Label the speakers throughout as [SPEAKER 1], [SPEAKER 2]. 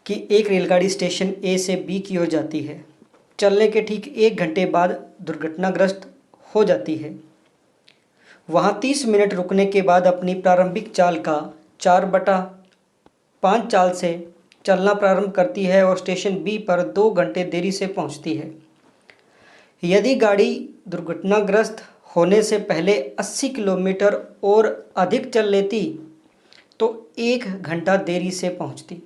[SPEAKER 1] कि एक रेलगाड़ी स्टेशन ए से बी की ओर जाती है। चलने के ठीक 1 घंटे बाद दुर्घटनाग्रस्त हो जाती है। वहाँ 30 मिनट रुकने के बाद अपनी प्रारंभिक चाल का 4/5 चाल से चलना प्रारंभ करती है और स्टेशन बी पर 2 घंटे देरी से पहुँचती है। यदि गाड़ी दुर्घटनाग्रस्त होने से पहले 80 किलोमीटर और अधिक चल लेती तो 1 घंटा देरी से पहुंचती।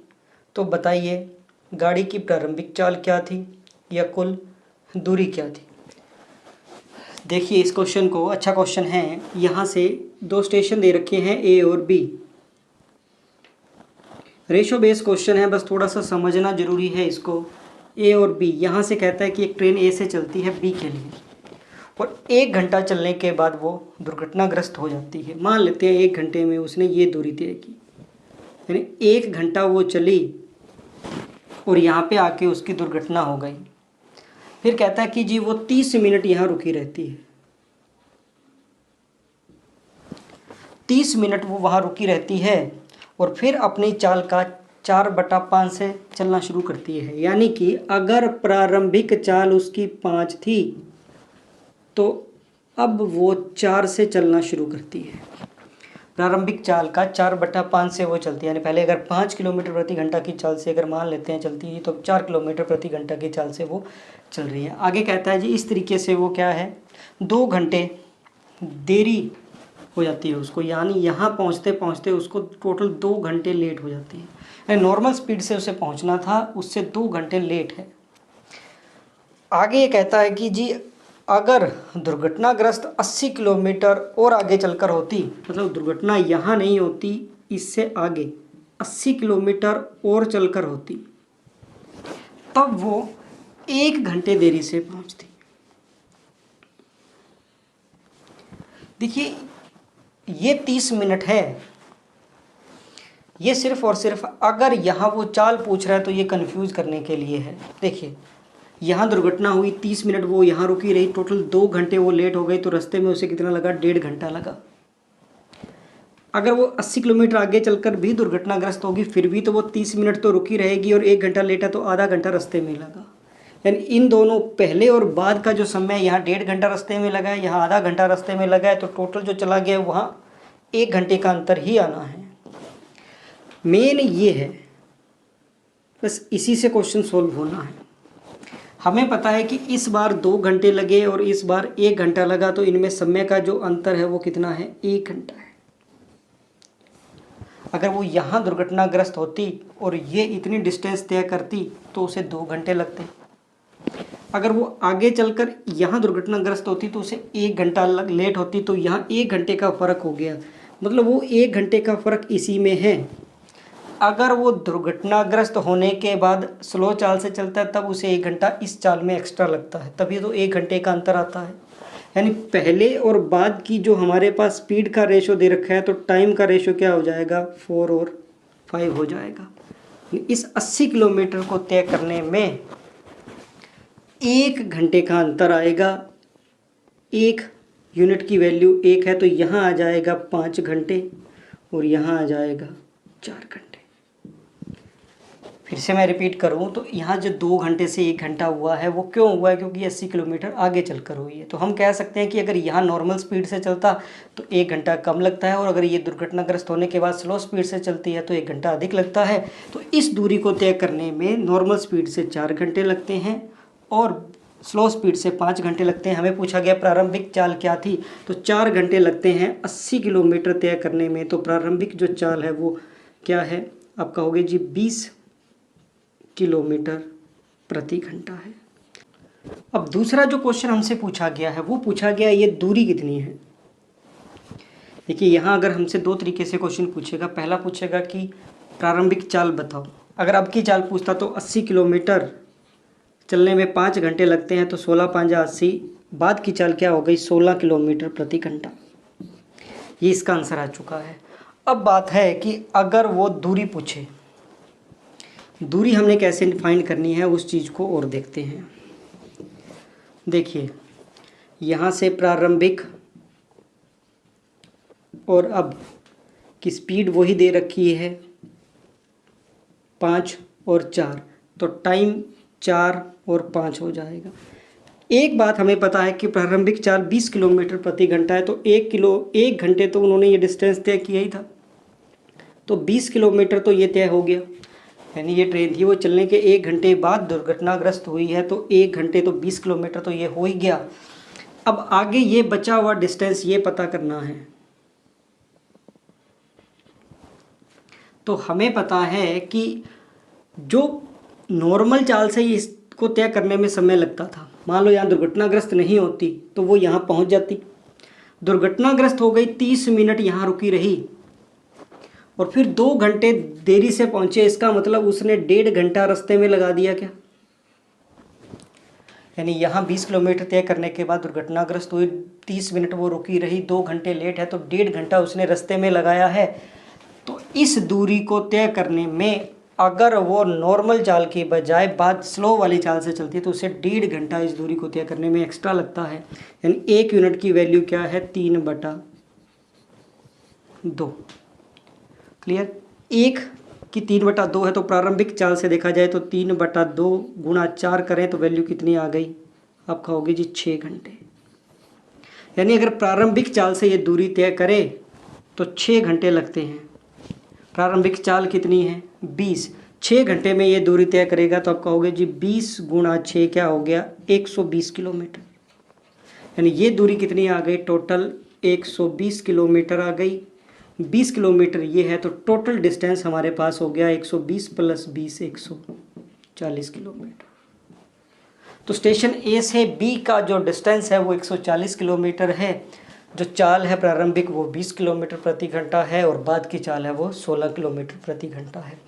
[SPEAKER 1] तो बताइए गाड़ी की प्रारंभिक चाल क्या थी या कुल दूरी क्या थी। देखिए इस क्वेश्चन को, अच्छा क्वेश्चन है। यहाँ से 2 स्टेशन दे रखे हैं ए और बी। रेशो बेस्ड क्वेश्चन है, बस थोड़ा सा समझना जरूरी है इसको। ए और बी, यहाँ से कहता है कि एक ट्रेन ए से चलती है बी के लिए और 1 घंटा चलने के बाद वो दुर्घटनाग्रस्त हो जाती है। मान लेते हैं 1 घंटे में उसने ये दूरी तय की, यानी 1 घंटा वो चली और यहाँ पे आके उसकी दुर्घटना हो गई। फिर कहता है कि जी वो 30 मिनट यहाँ रुकी रहती है। 30 मिनट वो वहाँ रुकी रहती है और फिर अपनी चाल का 4/5 से चलना शुरू करती है। यानी कि अगर प्रारंभिक चाल उसकी 5 थी तो अब वो 4 से चलना शुरू करती है। प्रारंभिक चाल का 4/5 से वो चलती है, यानी पहले अगर 5 किलोमीटर प्रति घंटा की चाल से अगर मान लेते हैं चलती है तो 4 किलोमीटर प्रति घंटा की चाल से वो चल रही है। आगे कहता है जी इस तरीके से वो क्या है 2 घंटे देरी हो जाती है उसको, यानी यहाँ पहुँचते पहुँचते उसको टोटल 2 घंटे लेट हो जाती है। नॉर्मल स्पीड से उसे पहुँचना था, उससे 2 घंटे लेट है। आगे ये कहता है कि जी अगर दुर्घटनाग्रस्त 80 किलोमीटर और आगे चलकर होती, मतलब दुर्घटना यहाँ नहीं होती, इससे आगे 80 किलोमीटर और चलकर होती, तब वो 1 घंटे देरी से पहुँचती। देखिए ये 30 मिनट है, ये सिर्फ और सिर्फ अगर यहाँ वो चाल पूछ रहा है तो ये कंफ्यूज करने के लिए है। देखिए यहाँ दुर्घटना हुई, 30 मिनट वो यहाँ रुकी रही, टोटल 2 घंटे वो लेट हो गई, तो रास्ते में उसे कितना लगा 1.5 घंटा लगा। अगर वो 80 किलोमीटर आगे चलकर भी दुर्घटनाग्रस्त होगी फिर भी तो वो 30 मिनट तो रुकी रहेगी और 1 घंटा लेटा तो आधा घंटा रास्ते में लगा। यानी इन दोनों पहले और बाद का जो समय, यहाँ 1.5 घंटा रास्ते में लगा है, यहाँ आधा घंटा रास्ते में लगा है, तो टोटल जो चला गया वहाँ 1 घंटे का अंतर ही आना है। मेन ये है, बस इसी से क्वेश्चन सोल्व होना है। हमें पता है कि इस बार 2 घंटे लगे और इस बार 1 घंटा लगा, तो इनमें समय का जो अंतर है वो कितना है 1 घंटा है। अगर वो यहाँ दुर्घटनाग्रस्त होती और ये इतनी डिस्टेंस तय करती तो उसे 2 घंटे लगते। अगर वो आगे चलकर यहाँ दुर्घटनाग्रस्त होती तो उसे 1 घंटा लेट होती, तो यहाँ 1 घंटे का फ़र्क हो गया। मतलब वो 1 घंटे का फ़र्क इसी में है। अगर वो दुर्घटनाग्रस्त होने के बाद स्लो चाल से चलता है तब उसे 1 घंटा इस चाल में एक्स्ट्रा लगता है, तभी तो 1 घंटे का अंतर आता है। यानी पहले और बाद की जो हमारे पास स्पीड का रेशो दे रखा है, तो टाइम का रेशो क्या हो जाएगा 4 और 5 हो जाएगा। इस 80 किलोमीटर को तय करने में 1 घंटे का अंतर आएगा। 1 यूनिट की वैल्यू 1 है, तो यहाँ आ जाएगा 5 घंटे और यहाँ आ जाएगा 4 घंटे। फिर से मैं रिपीट करूँ तो यहाँ जो 2 घंटे से 1 घंटा हुआ है वो क्यों हुआ है, क्योंकि 80 किलोमीटर आगे चलकर हुई है। तो हम कह सकते हैं कि अगर यहाँ नॉर्मल स्पीड से चलता तो 1 घंटा कम लगता है, और अगर ये दुर्घटनाग्रस्त होने के बाद स्लो स्पीड से चलती है तो 1 घंटा अधिक लगता है। तो इस दूरी को तय करने में नॉर्मल स्पीड से 4 घंटे लगते हैं और स्लो स्पीड से 5 घंटे लगते हैं। हमें पूछा गया प्रारंभिक चाल क्या थी, तो 4 घंटे लगते हैं 80 किलोमीटर तय करने में। तो प्रारंभिक जो चाल है वो क्या है, आप कहोगे जी 20 किलोमीटर प्रति घंटा है। अब दूसरा जो क्वेश्चन हमसे पूछा गया है वो पूछा गया ये दूरी कितनी है। देखिए यहाँ अगर हमसे 2 तरीके से क्वेश्चन पूछेगा। पहला पूछेगा कि प्रारंभिक चाल बताओ। अगर अब की चाल पूछता तो 80 किलोमीटर चलने में 5 घंटे लगते हैं, तो 16 5 80, बाद की चाल क्या हो गई 16 किलोमीटर प्रति घंटा। ये इसका आंसर आ चुका है। अब बात है कि अगर वो दूरी पूछे, दूरी हमने कैसे फाइंड करनी है उस चीज़ को और देखते हैं। देखिए यहाँ से प्रारंभिक और अब की स्पीड वही दे रखी है 5 और 4, तो टाइम 4 और 5 हो जाएगा। एक बात हमें पता है कि प्रारंभिक चाल 20 किलोमीटर प्रति घंटा है, तो 1 घंटे तो उन्होंने ये डिस्टेंस तय किया ही था, तो 20 किलोमीटर तो ये तय हो गया। यानी ये ट्रेन थी वो चलने के 1 घंटे बाद दुर्घटनाग्रस्त हुई है, तो 1 घंटे तो 20 किलोमीटर तो ये हो ही गया। अब आगे ये बचा हुआ डिस्टेंस ये पता करना है। तो हमें पता है कि जो नॉर्मल चाल से इसको तय करने में समय लगता था, मान लो यहाँ दुर्घटनाग्रस्त नहीं होती तो वो यहाँ पहुँच जाती, दुर्घटनाग्रस्त हो गई, 30 मिनट यहाँ रुकी रही और फिर 2 घंटे देरी से पहुँचे, इसका मतलब उसने 1.5 घंटा रास्ते में लगा दिया क्या। यानी यहाँ 20 किलोमीटर तय करने के बाद दुर्घटनाग्रस्त हुई, 30 मिनट वो रुकी रही, 2 घंटे लेट है, तो 1.5 घंटा उसने रास्ते में लगाया है। तो इस दूरी को तय करने में अगर वो नॉर्मल चाल की बजाय बाद स्लो वाली चाल से चलती है तो उसे 1.5 घंटा इस दूरी को तय करने में एक्स्ट्रा लगता है। यानी 1 यूनिट की वैल्यू क्या है, 3/2। क्लियर। 1 की 3/2 है, तो प्रारंभिक चाल से देखा जाए तो 3/2 गुणा 4 करें तो वैल्यू कितनी आ गई, आप कहोगे जी 6 घंटे। यानी अगर प्रारंभिक चाल से ये दूरी तय करे तो 6 घंटे लगते हैं। प्रारंभिक चाल कितनी है, 20, 6 घंटे में ये दूरी तय करेगा, तो आप कहोगे जी 20 गुणा 6 क्या हो गया, 120 किलोमीटर। यानी ये दूरी कितनी आ गई, टोटल 120 किलोमीटर आ गई। 20 किलोमीटर ये है, तो टोटल डिस्टेंस हमारे पास हो गया 120 + 20 140 किलोमीटर। तो स्टेशन ए से बी का जो डिस्टेंस है वो 140 किलोमीटर है। जो चाल है प्रारंभिक वो 20 किलोमीटर प्रति घंटा है और बाद की चाल है वो 16 किलोमीटर प्रति घंटा है।